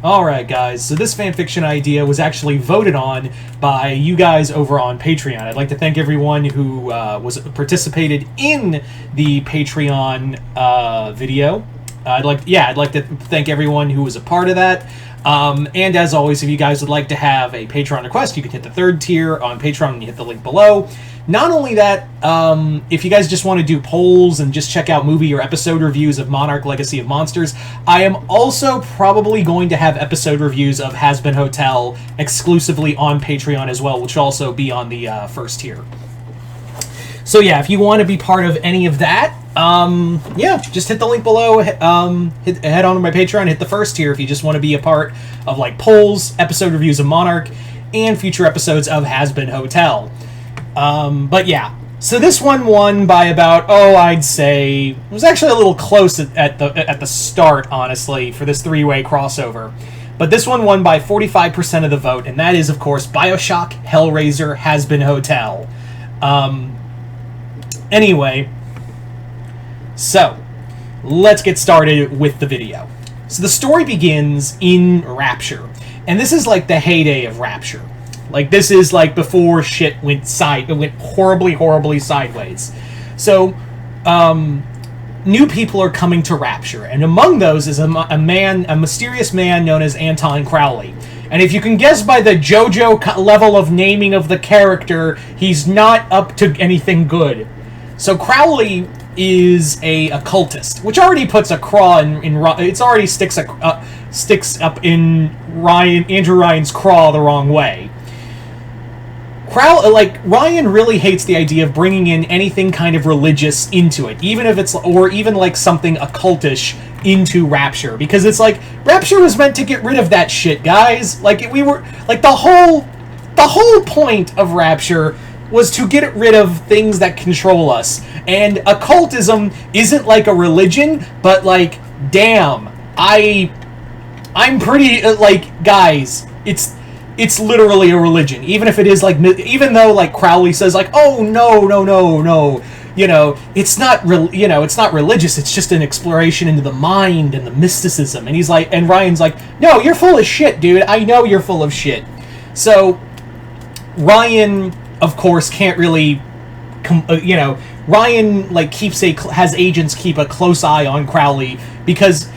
Alright guys, so this fanfiction idea was actually voted on by you guys over on Patreon. I'd like to thank everyone who participated in the Patreon video. I'd like to thank everyone who was a part of that. And as always, if you guys would like to have a Patreon request, you can hit the 3rd tier on Patreon and you hit the link below. Not only that, if you guys just want to do polls and just check out movie or episode reviews of Monarch Legacy of Monsters, I am also probably going to have episode reviews of Hazbin Hotel exclusively on Patreon as well, which will also be on the 1st tier. So yeah, if you want to be part of any of that, yeah, just hit the link below, head on to my Patreon, hit the 1st tier if you just want to be a part of like polls, episode reviews of Monarch, and future episodes of Hazbin Hotel. But yeah, so this one won by about, I'd say, it was actually a little close at the start, honestly, for this 3-way crossover. But this one won by 45% of the vote, and that is, of course, Bioshock, Hellraiser, Hazbin Hotel. Anyway, so, let's get started with the video. So the story begins in Rapture, and this is like the heyday of Rapture. Like, this is like before shit went horribly, horribly sideways. So, new people are coming to Rapture, and among those is a mysterious man known as Anton Crowley. And if you can guess by the JoJo level of naming of the character, he's not up to anything good. So Crowley is a occultist, which already puts a craw in it's already sticks up in Andrew Ryan's craw the wrong way. Ryan really hates the idea of bringing in anything kind of religious into it, even if it's, or even like something occultish into Rapture, because it's like, Rapture was meant to get rid of that shit, guys. Like, we were, like, the whole point of Rapture was to get rid of things that control us, and occultism isn't like a religion, but like, damn, I'm pretty, like, guys, it's literally a religion, even if it is like, even though like Crowley says like, oh no, you know, it's not religious, it's just an exploration into the mind and the mysticism. And he's like, and Ryan's like, no, you're full of shit, dude, I know you're full of shit. So Ryan, of course, can't really Ryan like has agents keep a close eye on Crowley, because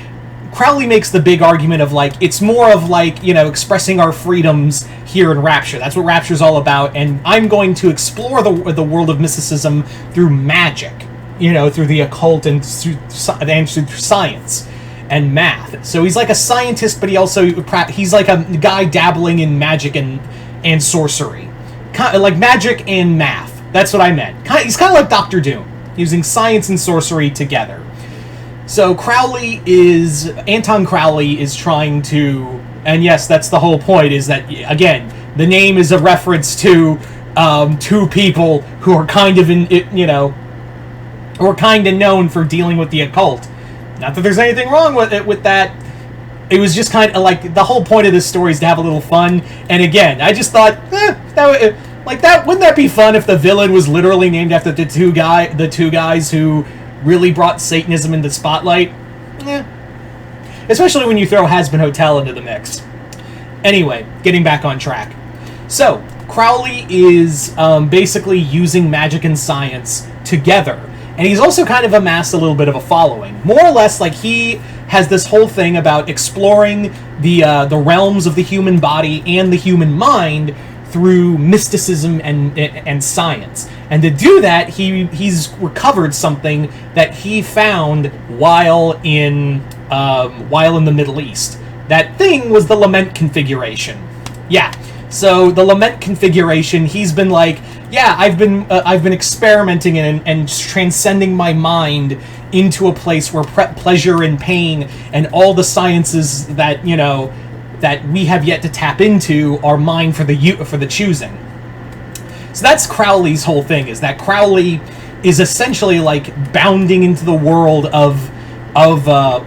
Crowley makes the big argument of like, it's more of like, you know, expressing our freedoms here in Rapture. That's what Rapture's all about, and I'm going to explore the world of mysticism through magic, you know, through the occult and through science and math. So he's like a scientist, but he's like a guy dabbling in magic and sorcery, like magic and math. That's what I meant. He's kind of like Dr. Doom, using science and sorcery together. So Anton Crowley is trying to, and yes, that's the whole point, is that, again, the name is a reference to two people who are kind of who are kind of known for dealing with the occult. Not that there's anything wrong with that. It was just kind of like, the whole point of this story is to have a little fun. And again, I just thought, wouldn't that be fun if the villain was literally named after the two guys who really brought Satanism into the spotlight? Yeah. Especially when you throw Hazbin Hotel into the mix. Anyway, getting back on track. So, Crowley is basically using magic and science together. And he's also kind of amassed a little bit of a following. More or less, like, he has this whole thing about exploring the realms of the human body and the human mind through mysticism and science. And to do that, he's recovered something that he found while in the Middle East. That thing was the lament configuration. Yeah. So the lament configuration, he's been like, yeah, I've been experimenting and transcending my mind into a place where pleasure and pain and all the sciences that, you know, that we have yet to tap into are mine for the choosing. So that's Crowley's whole thing, is that Crowley is essentially like bounding into the world of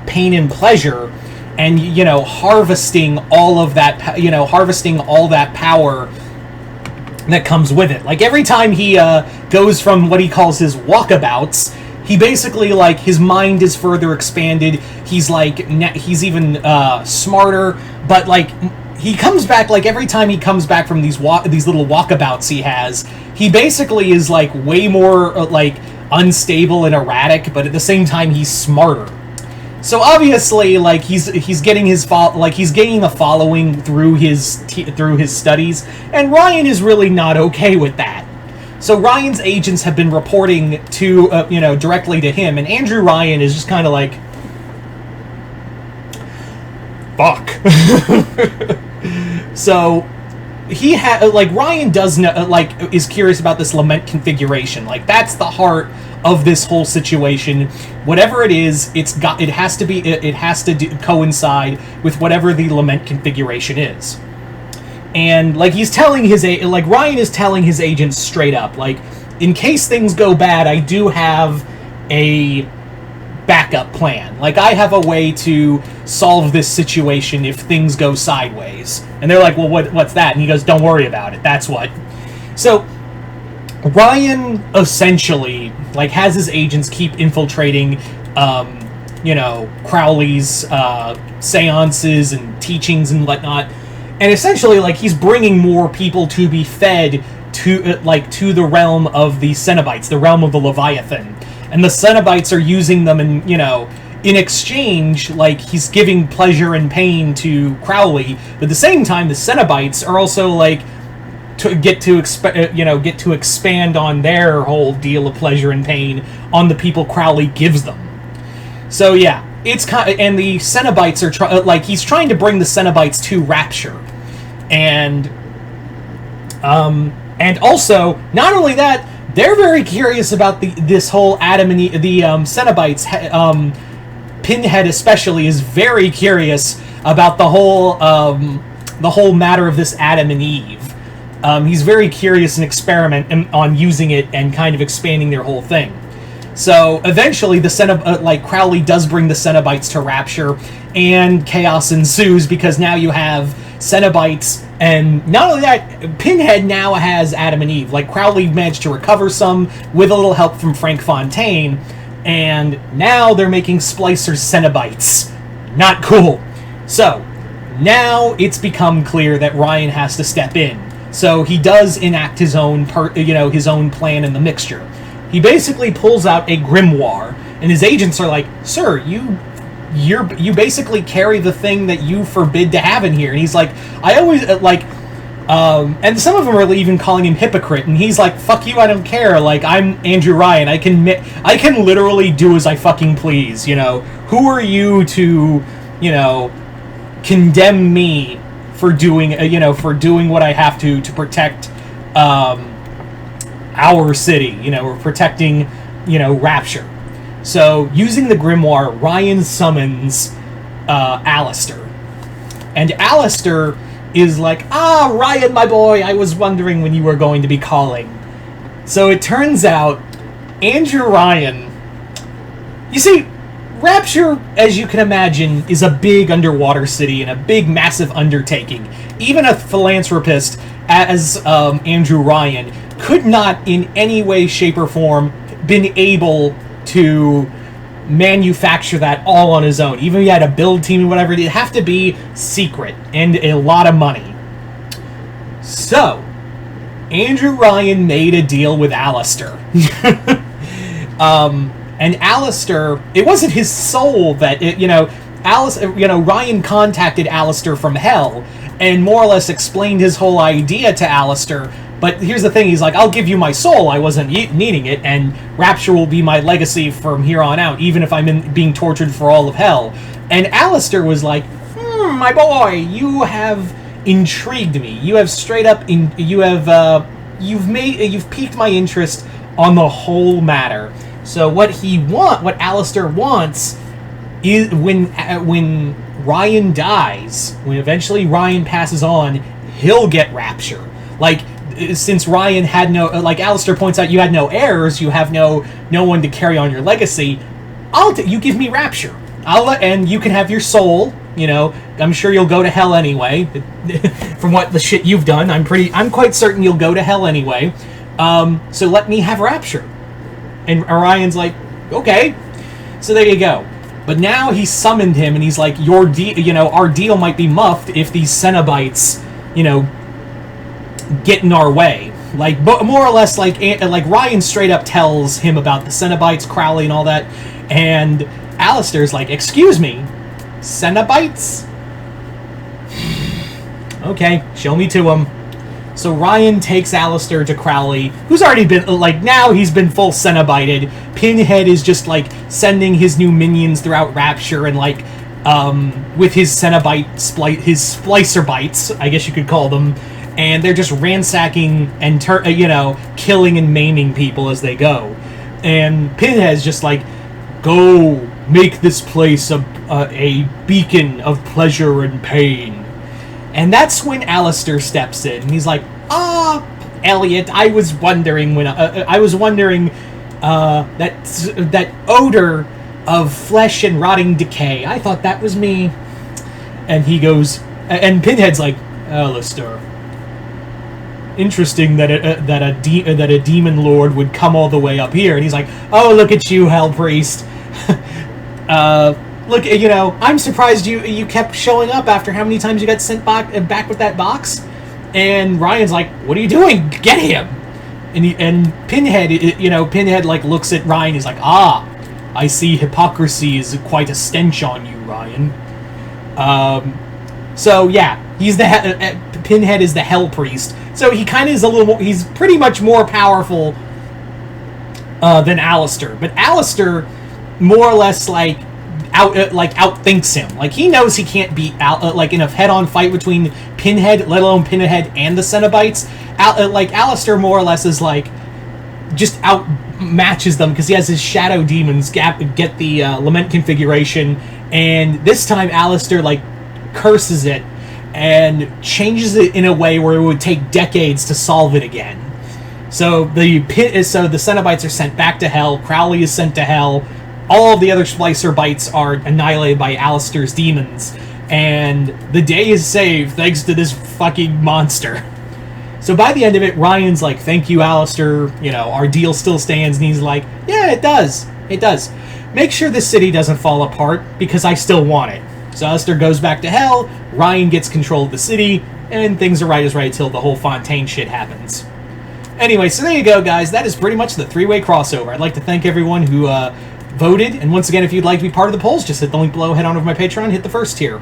pain and pleasure, and, you know, harvesting all that power that comes with it. Like, every time he goes from what he calls his walkabouts, he basically, like, his mind is further expanded. He's like, he's even smarter, but like, he comes back, like, every time he comes back from these little walkabouts he basically is like way more like unstable and erratic, but at the same time he's smarter. So obviously, like, he's getting he's gaining a following through his studies, and Ryan is really not okay with that. So Ryan's agents have been reporting to directly to him, and Andrew Ryan is just kind of like, fuck. So he Ryan does know, is curious about this lament configuration. Like, that's the heart of this whole situation. Whatever it is, it has to coincide with whatever the lament configuration is. And like, Ryan is telling his agents straight up, like, in case things go bad, I do have a backup plan. Like, I have a way to solve this situation if things go sideways. And they're like, well, what's that? And he goes, don't worry about it. That's what. So Ryan essentially, like, has his agents keep infiltrating, Crowley's seances and teachings and whatnot. And essentially, like, he's bringing more people to be fed to the realm of the Cenobites, the realm of the Leviathan. And the Cenobites are using them, and, in exchange, like, he's giving pleasure and pain to Crowley. But at the same time, the Cenobites are also, like, get to expand on their whole deal of pleasure and pain on the people Crowley gives them. So yeah, it's and the Cenobites are he's trying to bring the Cenobites to Rapture, and also, not only that, they're very curious about this whole Adam and Eve, the Cenobites. Pinhead especially is very curious about the whole matter of this Adam and Eve. He's very curious and experiment on using it and kind of expanding their whole thing. So eventually, Crowley does bring the Cenobites to Rapture, and chaos ensues because now you have Cenobites, and not only that, Pinhead now has Adam and Eve. Like, Crowley managed to recover some with a little help from Frank Fontaine, and now they're making Splicer Cenobites. Not cool. So now it's become clear that Ryan has to step in. So he does enact his own his own plan in the mixture. He basically pulls out a grimoire, and his agents are like, "Sir, you basically carry the thing that you forbid to have in here." And he's like, "I always and some of them are even calling him hypocrite, and he's like, "Fuck you, I don't care. Like, I'm Andrew Ryan. I can literally do as I fucking please. Who are you to, condemn me for doing what I have to protect our city, or protecting, Rapture." So, using the grimoire, Ryan summons Alistair. And Alistair is like, Ryan, my boy, I was wondering when you were going to be calling. So it turns out, Andrew Ryan... You see, Rapture, as you can imagine, is a big underwater city and a big, massive undertaking. Even a philanthropist as Andrew Ryan could not in any way, shape, or form been able to manufacture that all on his own. Even if he had a build team and whatever, it'd have to be secret and a lot of money. So, Andrew Ryan made a deal with Alistair. And Alistair, it wasn't his soul that, Ryan contacted Alistair from hell and more or less explained his whole idea to Alistair. But here's the thing, he's like, I'll give you my soul, I wasn't needing it, and Rapture will be my legacy from here on out, even if I'm being tortured for all of hell. And Alistair was like, my boy, you have intrigued me. You have straight up, you've piqued my interest on the whole matter. So what Alistair wants is when Ryan dies, when eventually Ryan passes on, he'll get Rapture. Like, since Ryan had no, like Alistair points out, you had no heirs, you have no one to carry on your legacy. You give me Rapture. And you can have your soul. I'm sure you'll go to hell anyway. From what the shit you've done, I'm quite certain you'll go to hell anyway. So let me have Rapture. And Orion's like, okay. So there you go. But now he summoned him, and he's like, our deal might be muffed if these Cenobites, get in our way. Like, more or less, like Ryan straight up tells him about the Cenobites, Crowley, and all that, and Alistair's like, excuse me, Cenobites? Okay, show me to him. So Ryan takes Alistair to Crowley, who's already been, now he's been full Cenobited. Pinhead is just, sending his new minions throughout Rapture and, with his Cenobite, his Splicer Bites, I guess you could call them, and they're just ransacking and, killing and maiming people as they go. And Pinhead's just go make this place a beacon of pleasure and pain. And that's when Alistair steps in, and he's like, Elliot, I was wondering that odor of flesh and rotting decay. I thought that was me. And he goes, and Pinhead's like, Alistair, interesting that a demon lord would come all the way up here. And he's like, oh, look at you, Hell Priest. Look, I'm surprised you kept showing up after how many times you got sent back with that box. And Ryan's like, what are you doing? Get him. And Pinhead, Pinhead looks at Ryan. He's like, I see hypocrisy is quite a stench on you, Ryan. So yeah, he's Pinhead is the Hell Priest. So he kind of is he's pretty much more powerful than Alistair. But Alistair more or less outthinks him. He knows he can't beat in a head-on fight between Pinhead, let alone Pinhead and the Cenobites. Alistair more or less is just outmatches them because he has his shadow demons get the lament configuration, and this time Alistair curses it and changes it in a way where it would take decades to solve it again. So the Cenobites are sent back to hell. Crowley is sent to hell. All of the other Splicer Bites are annihilated by Alistair's demons, and the day is saved thanks to this fucking monster. So by the end of it, Ryan's like, thank you, Alistair, our deal still stands, and he's like, yeah, it does. It does. Make sure this city doesn't fall apart, because I still want it. So Alistair goes back to hell, Ryan gets control of the city, and things are right as right till the whole Fontaine shit happens. Anyway, so there you go, guys. That is pretty much the three-way crossover. I'd like to thank everyone who, voted, and once again, if you'd like to be part of the polls, just hit the link below, head on over to my Patreon, hit the first tier.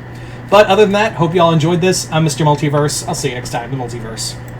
But other than that, hope you all enjoyed this. I'm Mr. Multiverse. I'll see you next time in the Multiverse.